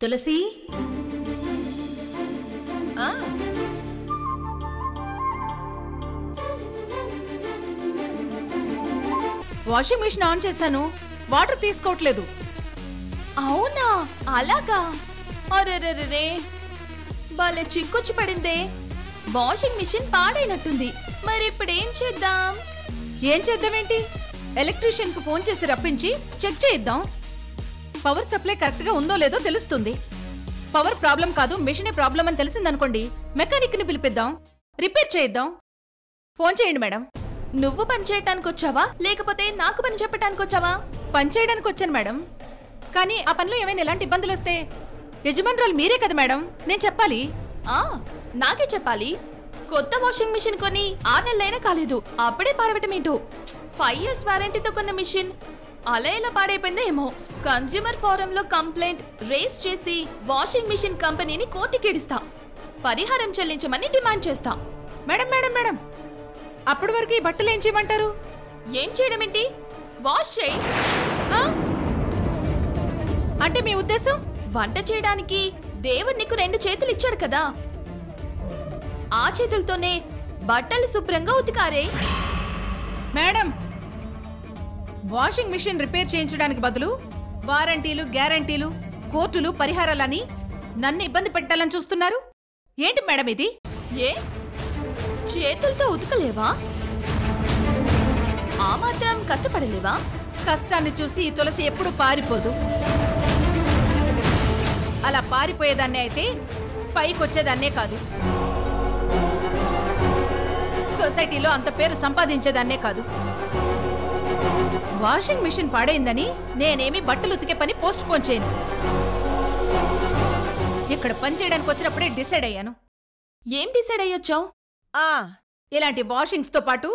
Tulasi washing machine on చేశాను, water తీసుకోవట్లేదు. అవునా, అలాగా? అరెరెరే, భలే చిక్కొచ్చి పడిందే. Washing machine పాడైనట్టుంది. మరి ఇప్పుడు ఏం చేద్దాం? ఏం చేద్దామేంటి, ఎలక్ట్రీషియన్ కు ఫోన్ చేసి రప్పించి చెక్ చేయిద్దాం. పవర్ సప్లై కరెక్ట్ గా ఉందో లేదో తెలుస్తుంది. పవర్ ప్రాబ్లం కాదు, మిషనే ప్రాబ్లం అని తెలిసిందనుకోండి, మెకానిక్ ని పిలిపిద్దాం, రిపేర్ చేయిద్దాం. ఫోన్ చేయండి మేడం. నువ్వు పని చేయటానికి వచ్చావా లేకపోతే నాకు పని చెప్పటానికి వచ్చావా? పని చేయడానికి వచ్చాను మేడం, కానీ ఆ పనిలో ఏమైనా ఎలాంటి ఇబ్బందులు వస్తే యజమానురాలు మీరే కదా మేడం, నేను చెప్పాలి. నాకే చెప్పాలి? కొత్త వాషింగ్ మిషన్ కొని 6 నెలలైనా కాలేదు, అప్పుడే పాడవటం ఏంటో? 5 years వారంటీతో కొన్న మిషన్ అలా ఎలా పాడైపోయిందో ఏమో. కన్స్యూమర్ ఫోరంలో కంప్లైంట్ రేస్ చేసి వాషింగ్ మిషన్ కంపెనీని కోర్టుకి ఇడిస్తా. పరిహారం చెల్లించమని డిమాండ్ చేస్తా. మేడం మేడం మేడం, అప్పటి వరకు ఈ బట్టలు ఏం చేయమంటారు? ఏం చేయడం ఏంటి? వాష్ చేయి. అంటే మీ ఉద్దేశం? వంట చేయడానికి దేవుడు నీకు 2 చేతులు ఇచ్చాడు కదా, ఆ చేతులతోనే బట్టలు శుభ్రంగా ఉతికారే. మేడం, వాషింగ్ మిషన్ రిపేర్ చేయించడానికి బదులు వారంటీలు, గ్యారంటీలు, కోర్టులు, పరిహారాలని నన్ను ఇబ్బంది పెట్టాలని చూస్తున్నారు ఏంటి మేడం ఇది? ఏ చేతులతో ఉతకలేవా? ఆ మాత్రం కష్టపడలేవా? కష్టాన్ని చూసి ఈ తులసి ఎప్పుడు పారిపోదు. అలా పారిపోయేదాన్నే అయితే పైకొచ్చేదాన్నే కాదు, సొసైటీలో అంత పేరు సంపాదించేదాన్నే కాదు. వాషింగ్ మిషన్ పాడైందని నేనేమి బట్టలు ఉతికే పని పోస్ట్ పోన్ చేయను. ఇక్కడ పని చేయడానికి వచ్చినప్పుడే డిసైడ్ అయ్యాను. ఏం డిసైడ్ అయ్యొచ్చావు? ఇలాంటి వాషింగ్స్ తో పాటు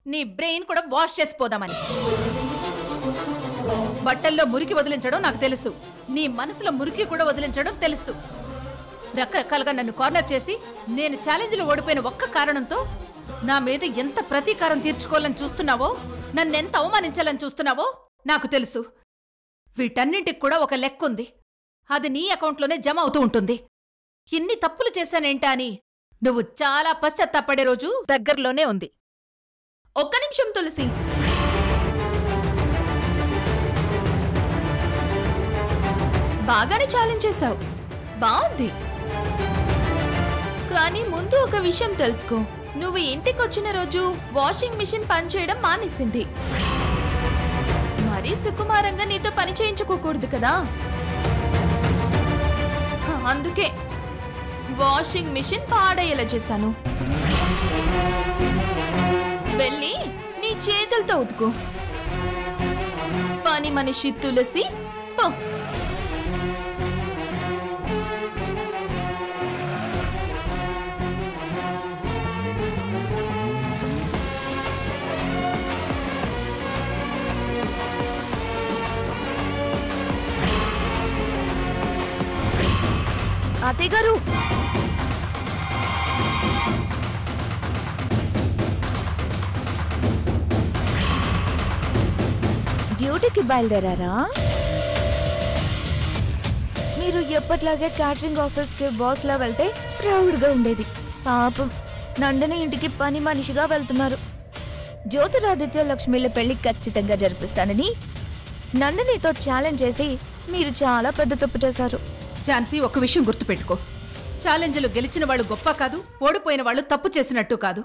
నీ బ్రెయిన్ కూడా వాష్ చేసిపోదామని. బట్టల్లో మురికి వదిలించడం నాకు తెలుసు, నీ మనసులో మురికి కూడా వదిలించడం తెలుసు. రకరకాలుగా నన్ను కార్నర్ చేసి నేను ఛాలెంజ్లో ఓడిపోయిన ఒక్క కారణంతో నా మీద ఎంత ప్రతీకారం తీర్చుకోవాలని చూస్తున్నావో, నన్నెంత అవమానించాలని చూస్తున్నావో నాకు తెలుసు. వీటన్నింటికి కూడా ఒక లెక్కుంది, అది నీ అకౌంట్లోనే జమ అవుతూ ఉంటుంది. ఇన్ని తప్పులు చేశానేంటా అని నువ్వు చాలా పశ్చాత్తాపడే రోజు దగ్గరలోనే ఉంది. ఒక్క నిమిషం తులసి. బాగానే ఛాలెంజ్ చేశావు, బాగుంది. కానీ ముందు ఒక విషయం తెలుసుకో, నువ్వు ఇంటికొచ్చిన రోజు వాషింగ్ మిషన్ పనిచేయడం మానేసింది. మరీ సుకుమారంగా నీతో పని చేయించుకోకూడదు కదా, అందుకే వాషింగ్ మిషన్ పాడయ్యేలా చేశాను. వెళ్ళి నీ చేతులతో ఉతుకు. పని మనిషి తులసి, పో. అత్తయ్య గారు, డ్యూటీకి బయలుదేరారా? మీరు ఎప్పట్లాగే క్యాటరింగ్ ఆఫీస్కి బాస్లా వెళ్తే ప్రౌడ్గా ఉండేది. పాపం నందిని ఇంటికి పని మనిషిగా వెళ్తున్నారు. జ్యోతిరాదిత్య లక్ష్మిల పెళ్లి ఖచ్చితంగా జరిపిస్తానని నందినితో ఛాలెంజ్ చేసి మీరు చాలా పెద్ద తప్పు చేశారు. ఝాన్సీ, ఒక విషయం గుర్తుపెట్టుకో, ఛాలెంజ్లు గెలిచిన వాళ్ళు గొప్ప కాదు, ఓడిపోయిన వాళ్ళు తప్పు చేసినట్టు కాదు.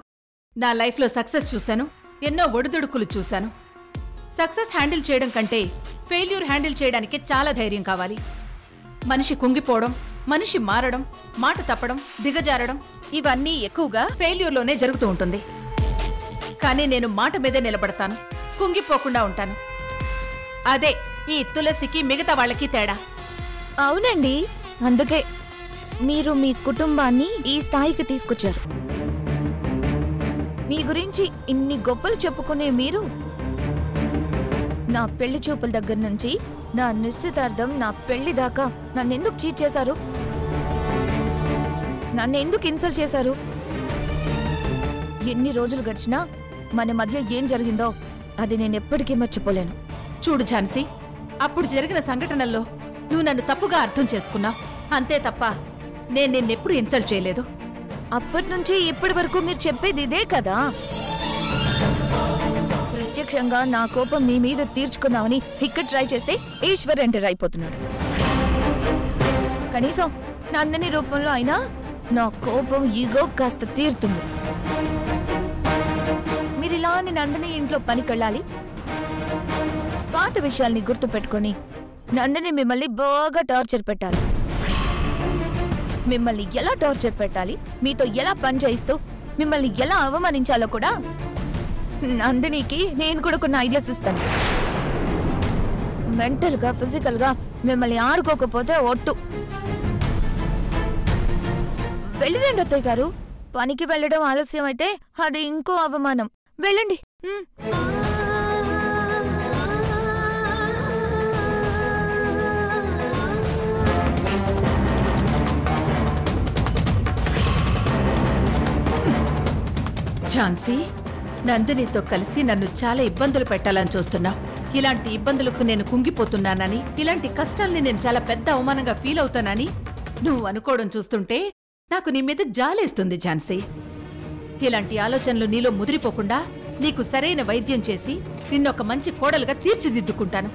నా లైఫ్లో సక్సెస్ చూశాను, ఎన్నో ఒడిదుడుకులు చూశాను. సక్సెస్ హ్యాండిల్ చేయడం కంటే ఫెయిల్యూర్ హ్యాండిల్ చేయడానికి చాలా ధైర్యం కావాలి. మనిషి కుంగిపోవడం, మనిషి మారడం, మాట తప్పడం, దిగజారడం ఇవన్నీ ఎక్కువగా ఫెయిల్యూర్లోనే జరుగుతూ ఉంటుంది. కానీ నేను మాట మీదే నిలబడతాను, కుంగిపోకుండా ఉంటాను. అదే ఈ తులసికి మిగతా వాళ్ళకి తేడా. అవునండి, అందుకే మీరు మీ కుటుంబాన్ని ఈ స్థాయికి తీసుకొచ్చారు. మీ గురించి ఇన్ని గొప్పలు చెప్పుకునే మీరు నా పెళ్లి చూపుల దగ్గర నుంచి నా నిశ్చితార్థం, నా పెళ్లి దాకా నన్నెందుకు చీట్ చేశారు? నన్నెందుకు ఇన్సల్ట్ చేశారు? ఎన్ని రోజులు గడిచినా మన మధ్య ఏం జరిగిందో అది నేను ఎప్పటికీ మర్చిపోలేను. చూడు ఝాన్సీ, అప్పుడు జరిగిన సంఘటనల్లో నువ్వు నన్ను తప్పుగా అర్థం చేసుకున్నావు. అంతే తప్ప నేను నిన్నెప్పుడు ఇన్సల్ట్ చేయలేదు. అప్పటి నుంచి ఇప్పటి వరకు మీరు చెప్పేది ఇదే కదా. ప్రత్యక్షంగా నా కోపం మీ మీద తీర్చుకుందామని ఇక్కడ ట్రై చేస్తే ఈశ్వర్ ఎంటర్ అయిపోతున్నాడు. కనీసం నందిని రూపంలో అయినా నా కోపం ఈగో కాస్త తీరుతుంది. మీరు ఇలానే నందిని ఇంట్లో పనికెళ్ళాలి. పాత విషయాల్ని గుర్తు పెట్టుకొని నందిని మిమ్మల్ని బాగా టార్చర్ పెట్టాలి. మిమ్మల్ని ఎలా టార్చర్ పెట్టాలి, మీతో ఎలా పని చేయిస్తూ మిమ్మల్ని ఎలా అవమానించాలో కూడా నందినికి నేను కూడా కొన్ని ఐడియాస్ ఇస్తాను. మెంటల్ గా ఫిజికల్ గా మిమ్మల్ని ఆడుకోకపోతే ఒట్టు. వెళ్ళిరండి అత్తయ్య గారు. పనికి వెళ్ళడం ఆలస్యం అయితే అది ఇంకో అవమానం. వెళ్ళండి. ఝాన్సీ, నందినితో కలిసి నన్ను చాలా ఇబ్బందులు పెట్టాలని చూస్తున్నావు. ఇలాంటి ఇబ్బందులకు నేను కుంగిపోతున్నానని, ఇలాంటి కష్టాల్ని నేను చాలా పెద్ద అవమానంగా ఫీల్ అవుతానని నువ్వు అనుకోవడం చూస్తుంటే నాకు నీ మీద జాలేస్తుంది ఝాన్సీ. ఇలాంటి ఆలోచనలు నీలో ముదిరిపోకుండా నీకు సరైన వైద్యం చేసి నిన్నొక మంచి కోడలుగా తీర్చిదిద్దుకుంటాను.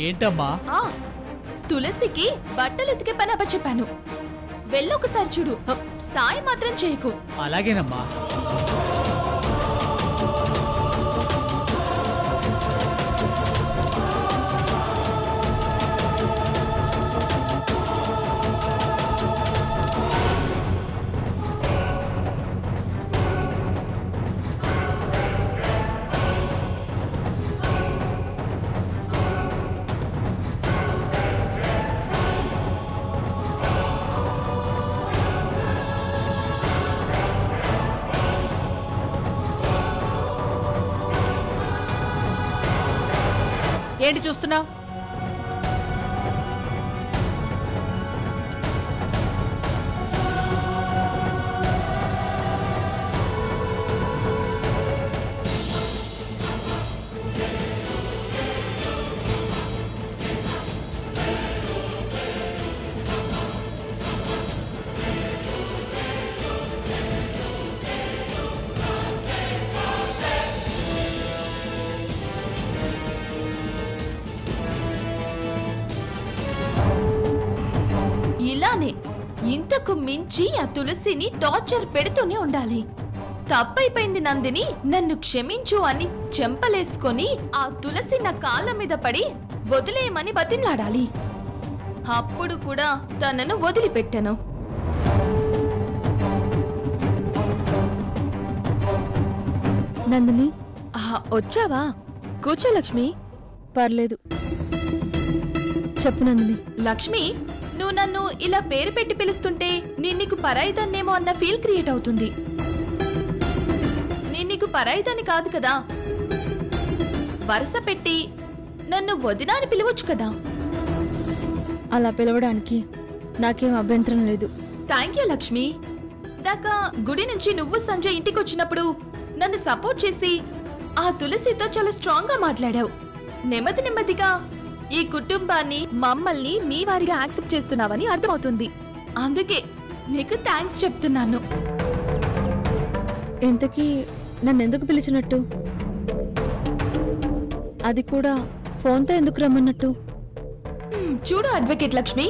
ఏంటమ్మా? తులసికి బట్టలు ఉతికే పని అప్పచెప్పాను. వెళ్ళొకసారి చూడు. సాయి మాత్రం చేయకు. అలాగేనమ్మా. ఏంటి చూస్తున్నావు? ఇలానే ఇంతకు మించి ఆ తులసిని టార్చర్ పెడుతూనే ఉండాలి. తప్పైపోయింది నందిని, నన్ను క్షమించు అని చెంపలేసుకొని ఆ తులసి నా కాళ్ళ మీద పడి వదిలేయమని బతిమలాడాలి. అప్పుడు కూడా తనను వదిలిపెట్టను. నందిని, వచ్చావా? కూర్చో లక్ష్మి. పర్లేదు, చెప్పు నందిని. లక్ష్మి, నువ్వు నన్ను ఇలా పేరు పెట్టి పిలుస్తుంటే నీకు పరాయిదాన్నేమో అన్న ఫీల్ క్రియేట్ అవుతుంది. నీకు పరాయిదాన్ని కాదు కదా. వరుస పెట్టి నన్ను వదినా అని పిలవచ్చు కదా. అలా పిలవడానికి నాకేం అభ్యంతరం లేదు. Thank you Lakshmi. దాకా గుడి నుంచి నువ్వు సంజయ్ ఇంటికి వచ్చినప్పుడు నన్ను సపోర్ట్ చేసి ఆ తులసితో చాలా స్ట్రాంగ్ గా మాట్లాడావు. నెమ్మది నెమ్మదిగా ఈ కుటుంబాన్ని, మమ్మల్ని మీ వారిగా యాక్సెప్ట్ చేస్తున్నావని అర్థమవుతుంది. అందుకే నీకు థ్యాంక్స్ చెప్తున్నాను. ఇంతకీ నన్నెందుకు పిలిచినట్టు? అది కూడా ఫోన్తో ఎందుకు రమ్మన్నట్టు? చూడు అడ్వకేట్ లక్ష్మి,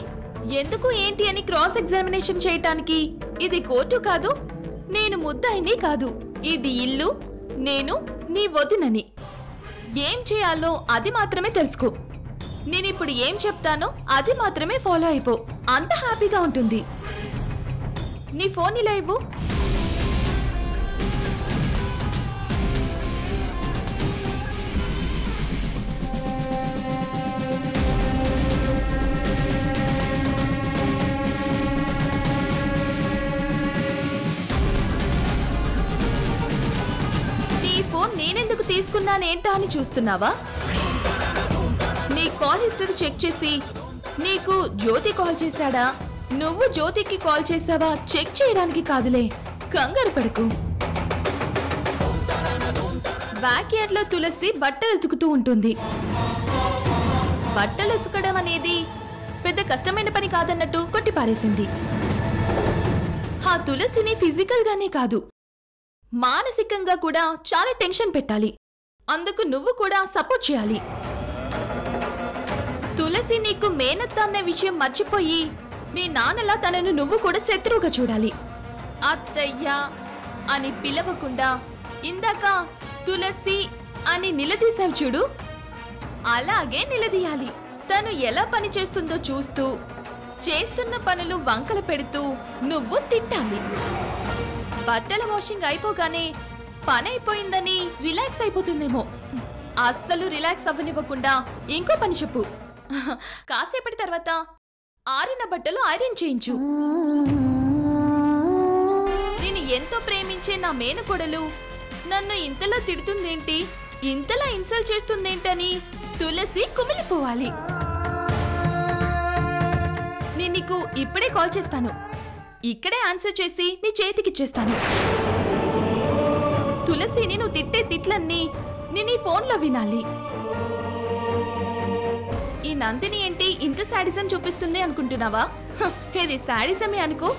ఎందుకు ఏంటి అని క్రాస్ ఎగ్జామినేషన్ చేయటానికి ఇది కోర్టు కాదు, నేను ముద్దాయిని కాదు. ఇది ఇల్లు, నేను నీ వదినని. ఏం చేయాలో అది మాత్రమే తెలుసుకో. నేనిప్పుడు ఏం చెప్తానో అది మాత్రమే ఫాలో అయిపో. అంత హ్యాపీగా ఉంటుంది. నీ ఫోన్ ఇలా ఇవ్వు. నీ ఫోన్ నేనెందుకు తీసుకున్నానేంటా అని చూస్తున్నావా? నీ కాల్ హిస్టరీ చెక్ చేసి నీకు జ్యోతి కాల్ చేశాడా, నువ్వు జ్యోతికి కాల్ చేసావా చెక్ చేయడానికి కాదులే, కంగారు పడకు. బ్యాక్ యార్డ్ లో తులసి బట్టలు ఉతుకుతూ ఉంటుంది. బట్టలు ఉతకడం అనేది పెద్ద కష్టమైన పని కాదన్నట్టు కొట్టిపారేసింది. ఆ తులసిని ఫిజికల్ గానే కాదు, మానసికంగా కూడా చాలా టెన్షన్ పెట్టాలి. అందుకు నువ్వు కూడా సపోర్ట్ చేయాలి. తులసి నీకు మేనత్త అనే విషయం మర్చిపోయి మీ నాన్నలా తనను నువ్వు కూడా శత్రువుగా చూడాలి. అత్తయ్య అని పిలవకుండా ఇందాక తులసి అని నిలదీశావు చూడు, అలాగే నిలదీయాలి. తను ఎలా పని చేస్తుందో చూస్తూ చేస్తున్న పనులు వంకలు పెడుతూ నువ్వు తిట్టాలి. బట్టల వాషింగ్ అయిపోగానే పని అయిపోయిందని రిలాక్స్ అయిపోతుందేమో, అస్సలు రిలాక్స్ అవ్వనివ్వకుండా ఇంకో పని చెప్పు. కాసేపటి తర్వాత ఆరిన బట్టలు ఐరన్ చేయించు. నేను ఎంతో ప్రేమించే నా మేనకోడలు నన్ను ఇంతలా తిడుతుందేంటి, ఇంతలా ఇన్సల్ట్ చేస్తుందేంటని తులసి కుమిలిపోవాలి. నేను నీకు ఇప్పుడే కాల్ చేస్తాను, ఇక్కడే ఆన్సర్ చేసి నీ చేతికిచ్చేస్తాను. తులసిని నువ్వు తిట్టే తిట్లన్నీ నేను ఈ ఫోన్లో వినాలి. ఈ నందిని ఏంటి ఇంత శాడిజం చూపిస్తుంది అనుకుంటున్నావా? ఇది శాడిజమే అనుకో,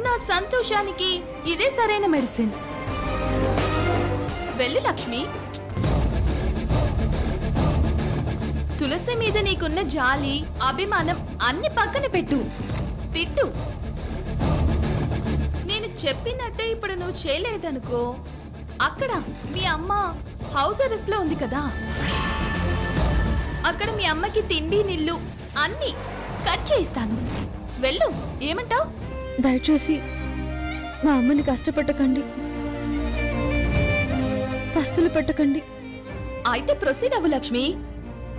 నా సంతోషానికి ఇదే సరైన మెడిసిన్. వెళ్ళు లక్ష్మి. తులసి మీద నీకున్న జాలి, అభిమానం అన్ని పక్కన పెట్టు, తిట్టు. నేను చెప్పినట్టే ఇప్పుడు నువ్వు చేయలేదనుకో, అక్కడ మీ అమ్మ హౌస్ అరెస్ట్ లో ఉంది కదా, అక్కడ మీ అమ్మకి తిండి నిల్లు అన్ని కట్ చేయిస్తాను. వెళ్ళు. ఏమంటావు? దయచేసి మా అమ్మని కష్టపెట్టకండి, పస్తులు పెట్టకండి. అయితే ప్రొసీడ్ అవ్వు లక్ష్మి.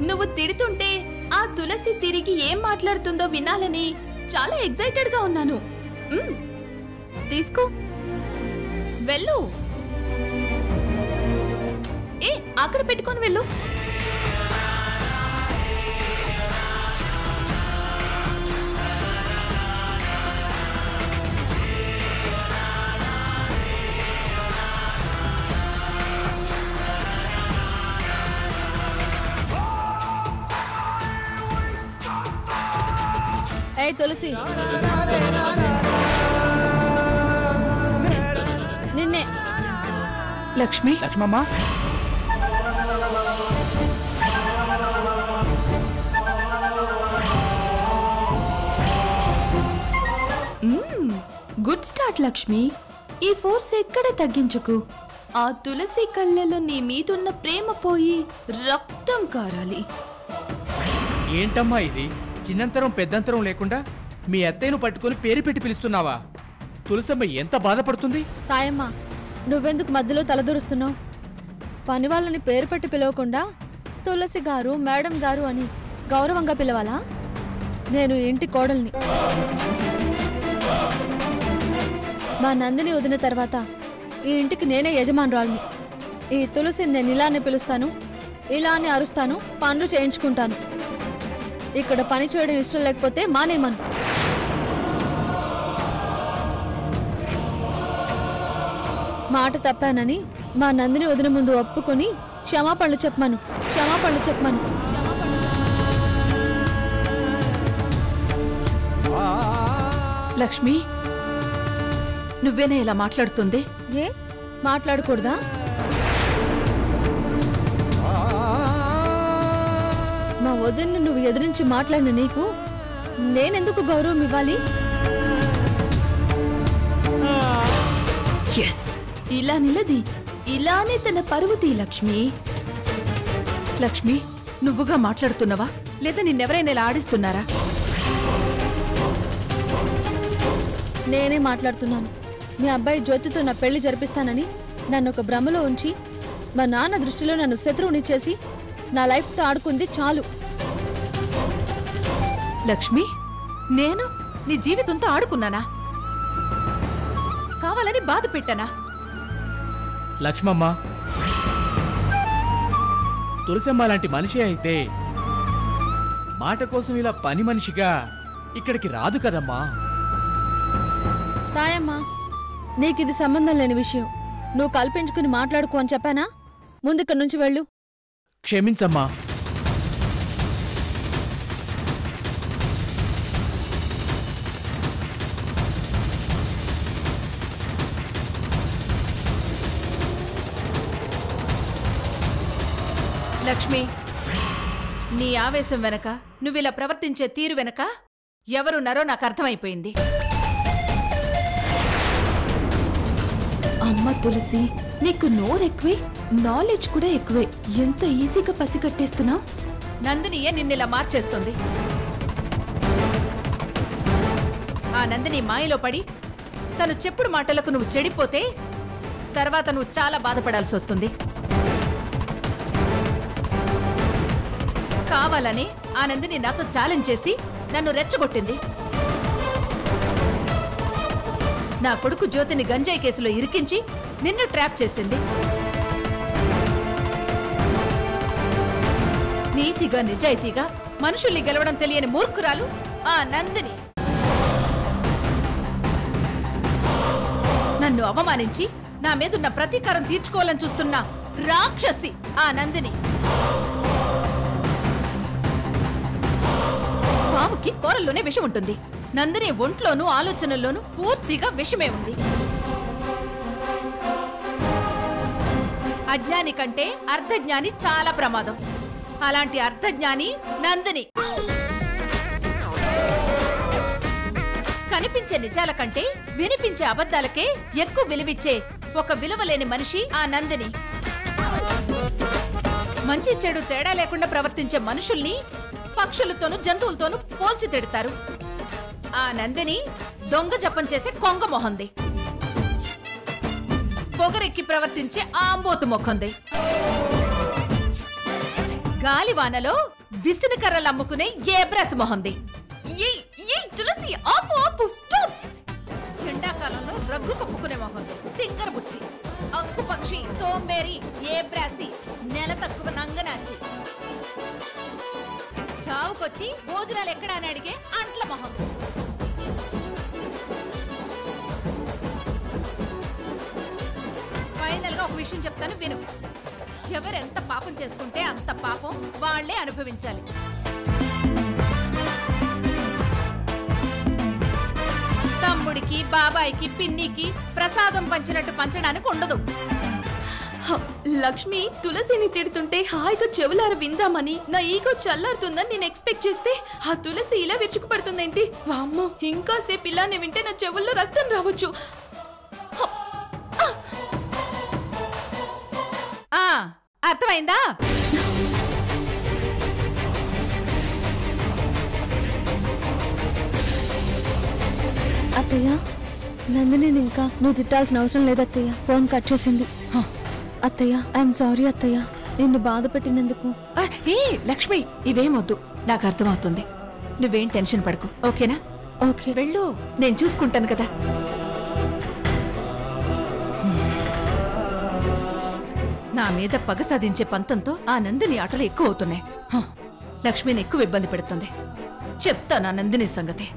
నువ్వు తిడుతుంటే ఆ తులసి తిరిగి ఏం మాట్లాడుతుందో వినాలని చాలా ఎక్సైటెడ్ గా ఉన్నాను. తీసుకో, వెళ్ళు. ఏ అక్కడ పెట్టుకొని వెళ్ళు. ఏ తులసి, నిన్నే. లక్ష్మి. Lakshmamma, good start Lakshmi. ఈ ఫోర్స్ ఎక్కడ తగ్గించకు. ఆ తులసి కళ్ళలో నీ మీదున్న ప్రేమ పోయి రక్తం కారాలి. ఏంటమ్మా ఇది? చిన్నంతరం పెద్దంతరం లేకుండా మీ అత్తయ్యను పట్టుకొని పేరు పెట్టి పిలుస్తున్నావా? తులసమ్మ ఎంత బాధపడుతుంది? తాయమ్మ, నువ్వెందుకు మధ్యలో తలదూరుస్తున్నావు? పని వాళ్ళని పేరు పెట్టి పిలవకుండా తులసి గారు, మేడం గారు అని గౌరవంగా పిలవాలా? నేను ఇంటి కోడల్ని. మా నందిని వదిన తర్వాత ఈ ఇంటికి నేనే యజమానురాల్ని. ఈ తులసిని నేను ఇలానే పిలుస్తాను, ఇలానే అరుస్తాను, పనులు చేయించుకుంటాను. ఇక్కడ పని చేయడం ఇష్టం లేకపోతే మానేమను. మాట తప్పానని మా నందిని వదిన ముందు ఒప్పుకొని క్షమాపణలు చెప్పమను, క్షమాపణలు చెప్పమను, క్షమాపణలు చెప్పమను. లక్ష్మి, నువ్వేనా ఇలా మాట్లాడుతుంది? ఏ మాట్లాడకూడదా? మా వదిన్ని నువ్వు ఎదిరించి మాట్లాడిన నీకు నేనెందుకు గౌరవం ఇవ్వాలి? ఎస్, ఇలా నిలది, ఇలానే తన పరువు తీ లక్ష్మి. లక్ష్మి, నువ్వుగా మాట్లాడుతున్నావా లేదా నిన్నెవరైనా ఇలా ఆడిస్తున్నారా? నేనే మాట్లాడుతున్నాను. మీ అబ్బాయి జ్యోతితో నా పెళ్లి జరిపిస్తానని నన్ను ఒక భ్రమలో ఉంచి మా నాన్న దృష్టిలో నన్ను శత్రువుని చేసి నా లైఫ్తో ఆడుకుంది చాలు. లక్ష్మి, నేను నీ జీవితంతో ఆడుకున్నానా? కావాలని బాధ పెట్టానా? లక్ష్మమ్మ, తులసమ్మ లాంటి మనిషి అయితే మాట కోసం ఇలా పని మనిషిగా ఇక్కడికి రాదు కదమ్మా. తాయమ్మా, నీకిది సంబంధం లేని విషయం. నువ్వు కల్పించుకుని మాట్లాడుకో అని చెప్పానా? ముందుక్కడి నుంచి వెళ్ళు. క్షమించమ్మా. లక్ష్మి, నీ ఆవేశం వెనక, నువ్విలా ప్రవర్తించే తీరు వెనక ఎవరున్నారో నాకు అర్థమైపోయింది. అమ్మ తులసి, నీకు నోరెక్కువే, నాలెడ్జ్ కూడా ఎక్కువే. ఎంత ఈజీగా పసిగట్టేస్తున్నావు. నందినియే నిన్నిలా మార్చేస్తుంది. ఆ నందిని మాయలో పడి తను చెప్పుడు మాటలకు నువ్వు చెడిపోతే తర్వాత నువ్వు చాలా బాధపడాల్సి వస్తుంది. కావాలని ఆ నందిని నాతో ఛాలెంజ్ చేసి నన్ను రెచ్చగొట్టింది. నా కొడుకు జ్యోతిని గంజాయి కేసులో ఇరికించి నిన్ను ట్రాప్ చేసింది. నీతిగా నిజాయితీగా మనుషుల్ని గెలవడం తెలియని మూర్ఖురాలు ఆ నందిని. నన్ను అవమానించి నా మీదున్న ప్రతీకారం తీర్చుకోవాలని చూస్తున్న రాక్షసి ఆ నందిని. పాముకి కూరల్లోనే విషం ఉంటుంది. నందిని ఒంట్లోనూ ఆలోచనల్లోనూ పూర్తిగా విషమే ఉంది. అజ్ఞాని కంటే అర్ధజ్ఞాని చాలా ప్రమాదం. అలాంటి అర్ధజ్ఞాని నందిని. కనిపించే నిజాల కంటే వినిపించే అబద్ధాలకే ఎక్కువ విలువిచ్చే ఒక విలువలేని మనిషి ఆ నందిని. మంచి చెడు తేడా లేకుండా ప్రవర్తించే మనుషుల్ని పక్షులతోనూ జంతువులతోనూ పోల్చి తిడతారు. ఆ నందిని దొంగ జపం చేసే కొంగ మొహంది. పొగరెక్కి ప్రవర్తించే ఆంబోతు మొఖంది. గాలివానలో విసినకర్రలు అమ్ముకునే ఏబ్రస్ మొహంది. తులసి, ఆపు ఆపు, స్టాప్. ఎండాకాలంలో రగ్గు కప్పుకునే మొహంది. తింగర బుచ్చి, అక్కు పక్షి, సోంబేరి, ఏబ్రాసి, నెల తక్కువ నంగనాచి, చావుకొచ్చి భోజనాలు ఎక్కడా అని అడిగే అంట్ల మొహం. ఫైనల్ గా ఒక విషయం చెప్తాను, విను. ఎవరెంత పాపం చేసుకుంటే అంత పాపం వాళ్లే అనుభవించాలి. తమ్ముడికి, బాబాయికి, పిన్నికి ప్రసాదం పంచినట్టు పంచడానికి ఉండదు. లక్ష్మి, తులసిని తిడుతుంటే హాయిగా చెవులార విందామని నా ఈగో చల్లారుతుందని నేను ఎక్స్పెక్ట్ చేస్తే ఆ తులసి ఇలా విరుచుకుపడుతుందేంటి? వామ్మో, ఇంకాసేపు ఇలానే వింటే నా చెవుల్లో రక్తం రావచ్చు. అర్థమైందా? అత్తయ్య, నందిని ఇంకా నువ్వు తిట్టాల్సిన అవసరం లేదత్తయ్య. ఫోన్ కట్ చేసింది. అత్తయ్య, ఐఎమ్ సారీ అత్తయ్య, నిన్ను బాధ పెట్టినందుకు. ఏ లక్ష్మి, ఇవేమొద్దు, నాకు అర్థమవుతుంది. నువ్వేం టెన్షన్ పడకు, ఓకేనా? ఓకే, వెళ్ళు, నేను చూసుకుంటాను కదా. నా మీద పగ సాధించే పంతంతో ఆ నందిని ఆటలు ఎక్కువ అవుతున్నాయి. లక్ష్మిని ఎక్కువ ఇబ్బంది పెడుతుంది. చెప్తాను ఆ నందిని సంగతి.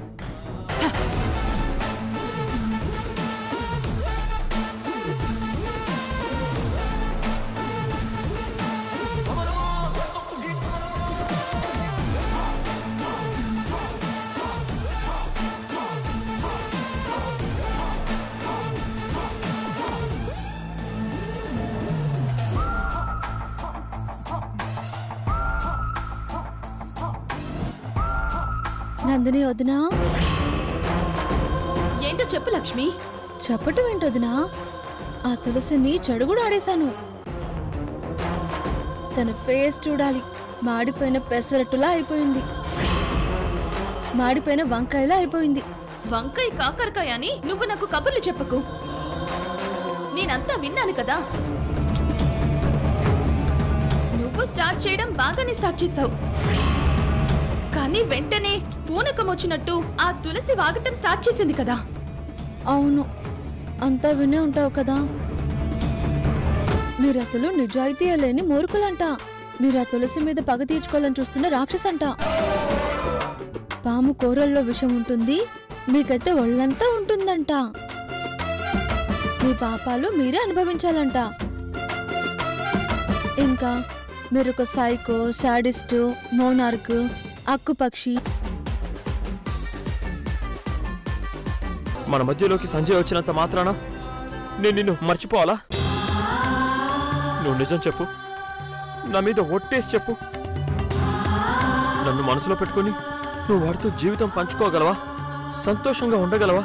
నందిని వదినా, ఏంటో చెప్పు లక్ష్మి. చెప్పటం ఏంటొదినా? ఆ తులసిని చెడుగుడు ఆడేశాను. తన ఫేస్ చూడాలి, మాడిపోయిన పెసరట్టులా అయిపోయింది, మాడిపోయిన వంకాయలా అయిపోయింది. వంకాయ కాకరకాయ అని నువ్వు నాకు కబుర్లు చెప్పకు. నేనంతా విన్నాను కదా. నువ్వు స్టార్ట్ చేయడం బాగానే స్టార్ట్ చేసావు, కానీ వెంటనే పూనకం వచ్చినట్టు ఆ తులసి వాగటం స్టార్ట్ చేసింది కదా. అవును, అంతా వినే ఉంటావు కదా. మీరు అసలు నిజాయితీ లేని మూర్ఖులంట. మీరు ఆ తులసి మీద పగ తీర్చుకోవాలని చూస్తున్న రాక్షసంట. పాము కూరల్లో విషం ఉంటుంది, మీకైతే ఒళ్ళంతా ఉంటుందంట. మీ పాపాలు మీరే అనుభవించాలంట. ఇంకా మీరు ఒక సైకో, సాడిస్టు, మోనార్క్, అక్కుపక్షి. మన మధ్యలోకి సంజయ్ వచ్చినంత మాత్రాన నేను నిన్ను మర్చిపోవాలా? నువ్వు నిజం చెప్పు, నా మీద ఒట్టేసి చెప్పు. నన్ను మనసులో పెట్టుకుని నువ్వు వాడితో జీవితం పంచుకోగలవా? సంతోషంగా ఉండగలవా?